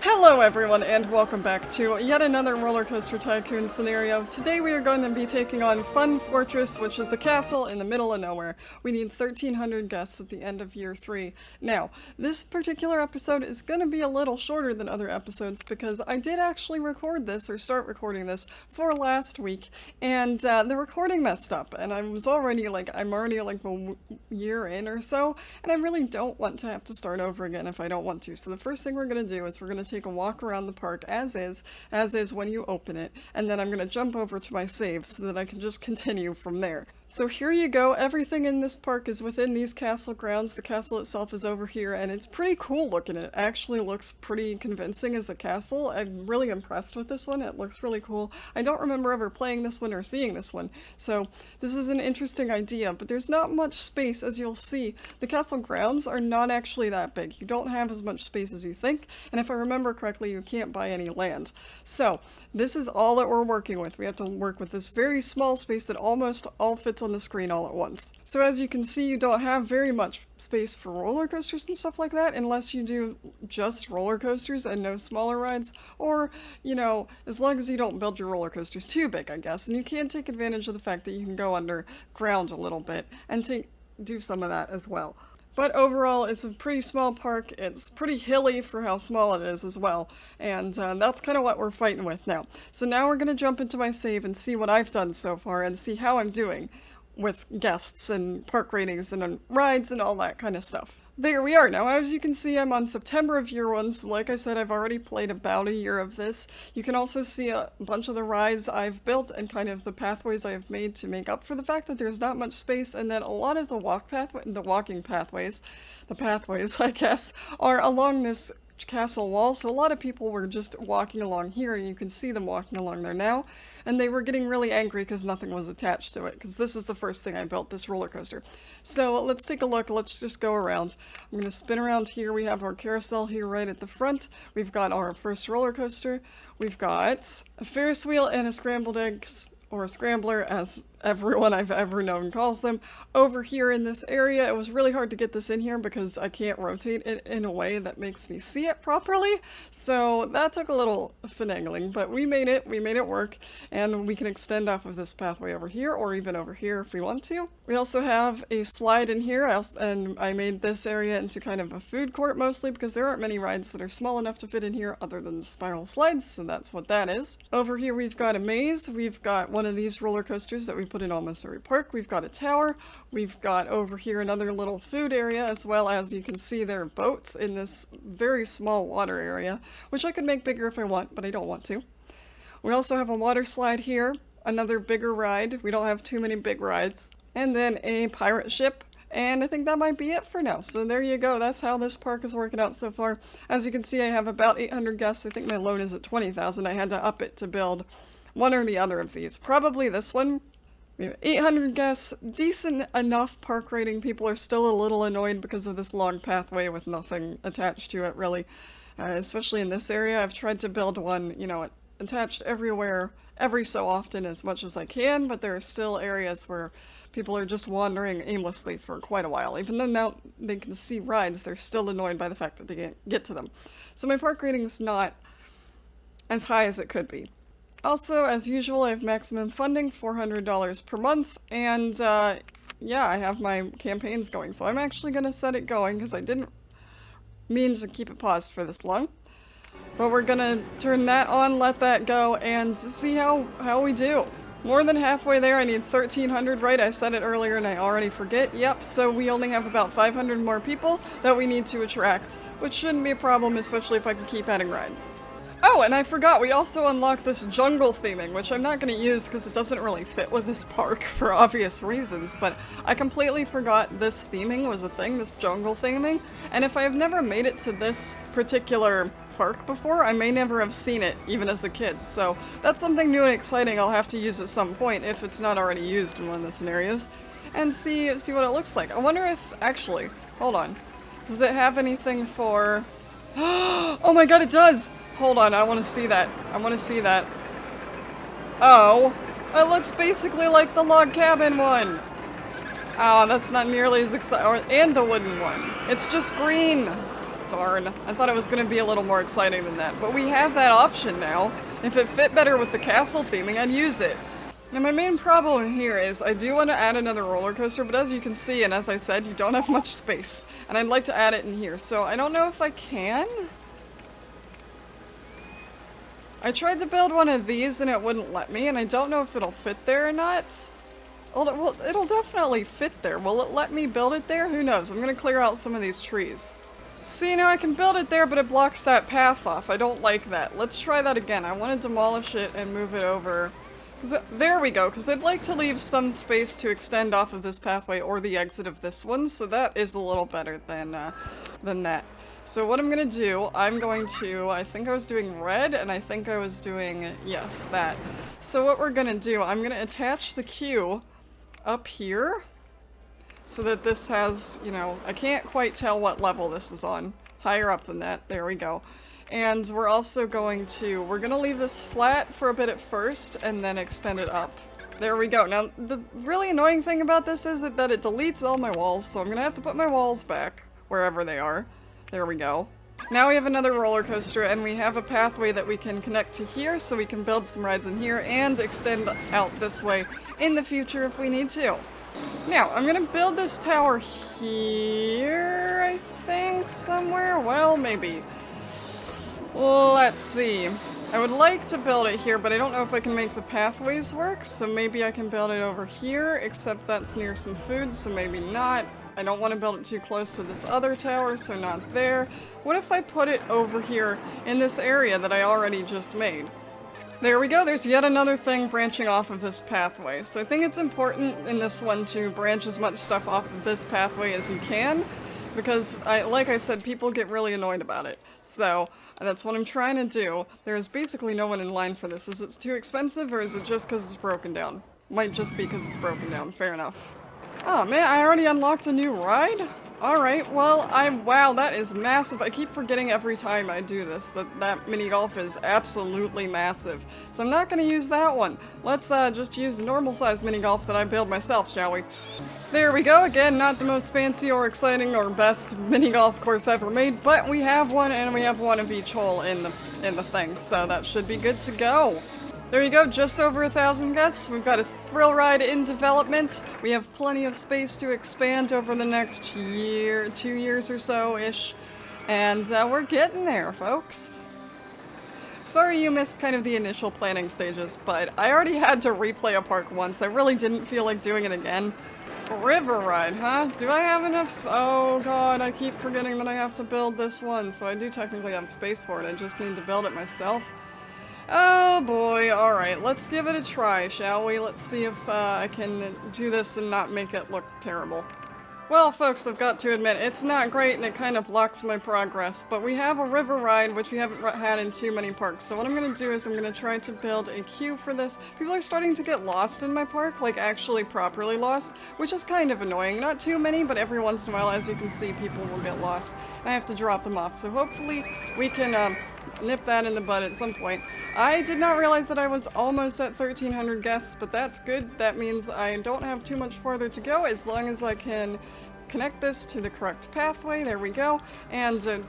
Hello everyone and welcome back to yet another RollerCoaster Tycoon scenario. Today we are going to be taking on Fun Fortress, which is a castle in the middle of nowhere. We need 1,300 guests at the end of year 3. Now, this particular episode is going to be a little shorter than other episodes because I did actually record this, or start recording this, for last week, and the recording messed up, and I'm already like a year in or so, and I really don't want to have to start over again if I don't want to. So the first thing we're going to do is we're going to take a walk around the park as is when you open it, and then I'm going to jump over to my save so that I can just continue from there. So here you go, everything in this park is within these castle grounds. The castle itself is over here, and it's pretty cool looking. It actually looks pretty convincing as a castle. I'm really impressed with this one. It looks really cool. I don't remember ever playing this one or seeing this one, so this is an interesting idea, but there's not much space, as you'll see. The castle grounds are not actually that big. You don't have as much space as you think, and if I remember correctly, you can't buy any land. So this is all that we're working with. We have to work with this very small space that almost all fits on the screen all at once. So as you can see, you don't have very much space for roller coasters and stuff like that unless you do just roller coasters and no smaller rides, or, you know, as long as you don't build your roller coasters too big, I guess. And you can take advantage of the fact that you can go underground a little bit and do some of that as well. But overall, it's a pretty small park. It's pretty hilly for how small it is as well. And that's kind of what we're fighting with now. So now we're going to jump into my save and see what I've done so far and see how I'm doing with guests and park ratings and rides and all that kind of stuff. There we are now. As you can see, I'm on September of year 1, so like I said, I've already played about a year of this. You can also see a bunch of the rides I've built and kind of the pathways I've made to make up for the fact that there's not much space, and that a lot of the walking pathways, I guess, are along this castle wall, so a lot of people were just walking along here, and you can see them walking along there now, and they were getting really angry because nothing was attached to it, because this is the first thing I built, this roller coaster. So let's take a look. Let's just go around. I'm going to spin around here. We have our carousel here right at the front. We've got our first roller coaster. We've got a Ferris wheel and a scrambled eggs, or a scrambler, as everyone I've ever known calls them, over here in this area. It was really hard to get this in here because I can't rotate it in a way that makes me see it properly, so that took a little finagling, but we made it work, and we can extend off of this pathway over here, or even over here if we want to. We also have a slide in here, and I made this area into kind of a food court mostly because there aren't many rides that are small enough to fit in here other than the spiral slides, so that's what that is. Over here we've got a maze. We've got one of these roller coasters that we put in almost every park. We've got a tower. We've got over here another little food area, as well as you can see there are boats in this very small water area, which I could make bigger if I want, but I don't want to. We also have a water slide here, another bigger ride. We don't have too many big rides. And then a pirate ship. And I think that might be it for now. So there you go. That's how this park is working out so far. As you can see, I have about 800 guests. I think my loan is at 20,000. I had to up it to build one or the other of these. Probably this one. We have 800 guests, decent enough park rating. People are still a little annoyed because of this long pathway with nothing attached to it, really. Especially in this area, I've tried to build one, you know, attached everywhere, every so often as much as I can, but there are still areas where people are just wandering aimlessly for quite a while. Even though now they can see rides, they're still annoyed by the fact that they can't get to them. So my park rating's not as high as it could be. Also, as usual, I have maximum funding, $400 per month, and yeah, I have my campaigns going, so I'm actually going to set it going, because I didn't mean to keep it paused for this long. But we're going to turn that on, let that go, and see how we do. More than halfway there. I need 1,300, right? I said it earlier and I already forget. Yep, so we only have about 500 more people that we need to attract, which shouldn't be a problem, especially if I can keep adding rides. Oh, and I forgot, we also unlocked this jungle theming, which I'm not going to use because it doesn't really fit with this park for obvious reasons, but I completely forgot this theming was a thing, this jungle theming, and if I have never made it to this particular park before, I may never have seen it, even as a kid, so that's something new and exciting I'll have to use at some point, if it's not already used in one of the scenarios, and see what it looks like. I wonder if, actually, hold on, does it have anything for... Oh my god, it does! Hold on, I want to see that. I want to see that. Oh, it looks basically like the log cabin one. Oh, that's not nearly as exciting. And the wooden one. It's just green. Darn, I thought it was going to be a little more exciting than that. But we have that option now. If it fit better with the castle theming, I'd use it. Now my main problem here is I do want to add another roller coaster, but as you can see, and as I said, you don't have much space. And I'd like to add it in here, so I don't know if I can. I tried to build one of these and it wouldn't let me, and I don't know if it'll fit there or not. Well, it'll definitely fit there. Will it let me build it there? Who knows? I'm gonna clear out some of these trees. See, now I can build it there, but it blocks that path off. I don't like that. Let's try that again. I want to demolish it and move it over. There we go, because I'd like to leave some space to extend off of this pathway or the exit of this one, so that is a little better than that. So what I'm going to do, I think I was doing red, and I think I was doing, yes, that. So what we're going to do, I'm going to attach the queue up here, so that this has, you know, I can't quite tell what level this is on. Higher up than that, there we go. And we're also going to, we're gonna leave this flat for a bit at first, and then extend it up. There we go. Now, the really annoying thing about this is that it deletes all my walls, so I'm gonna have to put my walls back, wherever they are. There we go. Now we have another roller coaster, and we have a pathway that we can connect to here, so we can build some rides in here, and extend out this way in the future if we need to. Now, I'm gonna build this tower here, I think, somewhere? Well, maybe. Let's see. I would like to build it here, but I don't know if I can make the pathways work, so maybe I can build it over here, except that's near some food, so maybe not. I don't want to build it too close to this other tower, so not there. What if I put it over here in this area that I already just made? There we go, there's yet another thing branching off of this pathway. So I think it's important in this one to branch as much stuff off of this pathway as you can, because like I said, people get really annoyed about it. So that's what I'm trying to do. There's basically no one in line for this. Is it too expensive, or is it just because it's broken down? Might just be because it's broken down, fair enough. Oh man, I already unlocked a new ride? Alright, well, wow, that is massive. I keep forgetting every time I do this that mini golf is absolutely massive. So I'm not gonna use that one. Let's just use the normal size mini golf that I build myself, shall we? There we go. Again, not the most fancy or exciting or best mini golf course ever made, but we have one, and we have one of each hole in the thing, so that should be good to go. There you go, just over 1,000 guests. We've got a thrill ride in development. We have plenty of space to expand over the next year, 2 years or so-ish. And we're getting there, folks. Sorry you missed kind of the initial planning stages, but I already had to replay a park once. I really didn't feel like doing it again. River ride, huh? Do I have enough oh god, I keep forgetting that I have to build this one. So I do technically have space for it, I just need to build it myself. Oh boy, alright, let's give it a try, shall we? Let's see if I can do this and not make it look terrible. Well, folks, I've got to admit, it's not great and it kind of blocks my progress, but we have a river ride, which we haven't had in too many parks, so what I'm going to do is I'm going to try to build a queue for this. People are starting to get lost in my park, like actually properly lost, which is kind of annoying. Not too many, but every once in a while, as you can see, people will get lost. And I have to drop them off, so hopefully we can nip that in the bud at some point. I did not realize that I was almost at 1,300 guests, but that's good. That means I don't have too much farther to go, as long as I can connect this to the correct pathway, there we go, and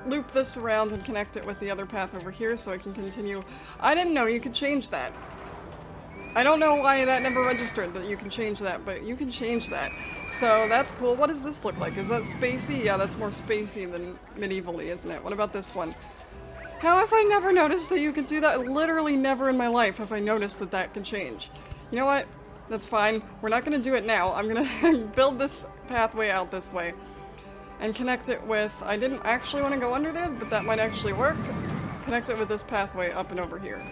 loop this around and connect it with the other path over here so I can continue. I didn't know you could change that. I don't know why that never registered that you can change that, but you can change that. So that's cool. What does this look like? Is that spacey? Yeah, that's more spacey than medievally, isn't it? What about this one? How have I never noticed that you could do that? Literally never in my life have I noticed that that can change. You know what? That's fine. We're not gonna do it now. I'm gonna build this pathway out this way and connect it with, I didn't actually want to go under there, but that might actually work. Connect it with this pathway up and over here.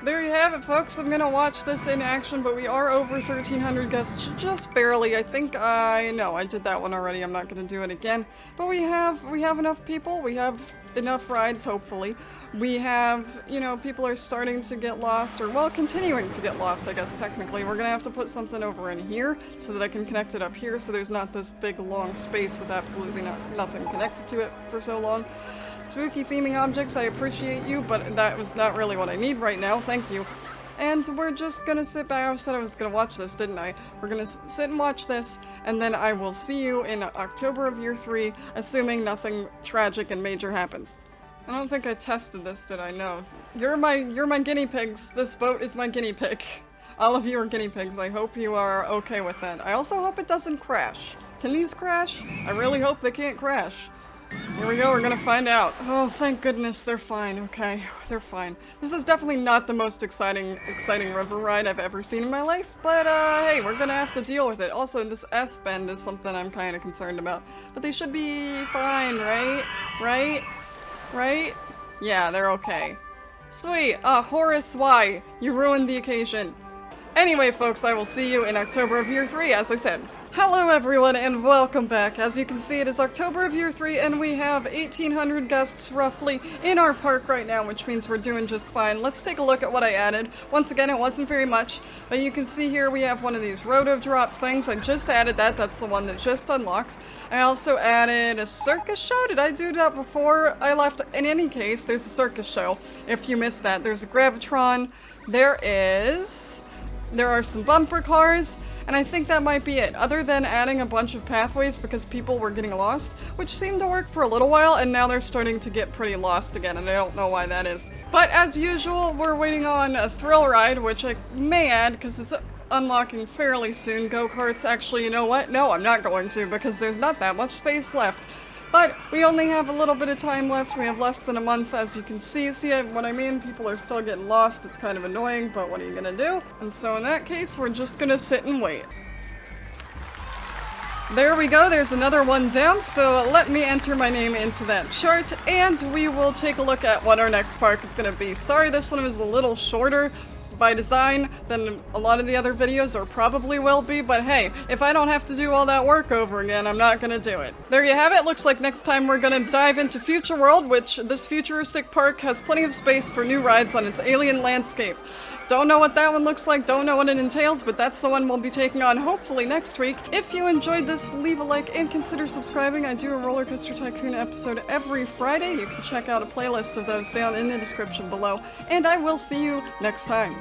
There you have it, folks. I'm gonna watch this in action, but we are over 1,300 guests, just barely. I think I did that one already. I'm not gonna do it again. But we have enough people. We have enough rides, hopefully. We have, you know, people are starting to get lost, or well, continuing to get lost, I guess, technically. We're gonna have to put something over in here so that I can connect it up here so there's not this big, long space with absolutely nothing connected to it for so long. Spooky theming objects, I appreciate you, but that was not really what I need right now, thank you. and we're just gonna sit back. I said I was gonna watch this, didn't I? We're gonna sit and watch this, and then I will see you in October of year 3, assuming nothing tragic and major happens. I don't think I tested this, did I? No. You're my guinea pigs. This boat is my guinea pig. All of you are guinea pigs. I hope you are okay with that. I also hope it doesn't crash. Can these crash? I really hope they can't crash. Here we go, we're gonna find out. Oh, thank goodness they're fine, okay. They're fine. This is definitely not the most exciting river ride I've ever seen in my life, but hey, we're gonna have to deal with it. Also, this S-bend is something I'm kind of concerned about. But they should be fine, right? Right? Yeah, they're okay. Sweet! Horace, why? You ruined the occasion. Anyway, folks, I will see you in October of year 3, as I said. Hello everyone and welcome back. As you can see, it is October of year 3 and we have 1,800 guests roughly in our park right now, which means we're doing just fine. Let's take a look at what I added. Once again, it wasn't very much, but you can see here we have one of these roto drop things. I just added that. That's the one that just unlocked. I also added a circus show. Did I do that before I left? In any case, there's a circus show. If you missed that, there's a Gravitron. There are some bumper cars. And I think that might be it, other than adding a bunch of pathways because people were getting lost, which seemed to work for a little while, and now they're starting to get pretty lost again, and I don't know why that is. But as usual, we're waiting on a thrill ride, which I may add because it's unlocking fairly soon. Go-karts, actually, you know what? No, I'm not going to because there's not that much space left. But we only have a little bit of time left. We have less than a month, as you can see. See what I mean? People are still getting lost. It's kind of annoying, but what are you gonna do? And so in that case, we're just gonna sit and wait. There we go. There's another one down. So let me enter my name into that chart, and we will take a look at what our next park is gonna be. Sorry, this one was a little shorter by design than a lot of the other videos, or probably will be, but hey, if I don't have to do all that work over again, I'm not gonna do it. There you have it. Looks like next time we're gonna dive into Future World, which this futuristic park has plenty of space for new rides on its alien landscape. Don't know what that one looks like, don't know what it entails, but that's the one we'll be taking on hopefully next week. If you enjoyed this, leave a like and consider subscribing. I do a RollerCoaster Tycoon episode every Friday. You can check out a playlist of those down in the description below, and I will see you next time.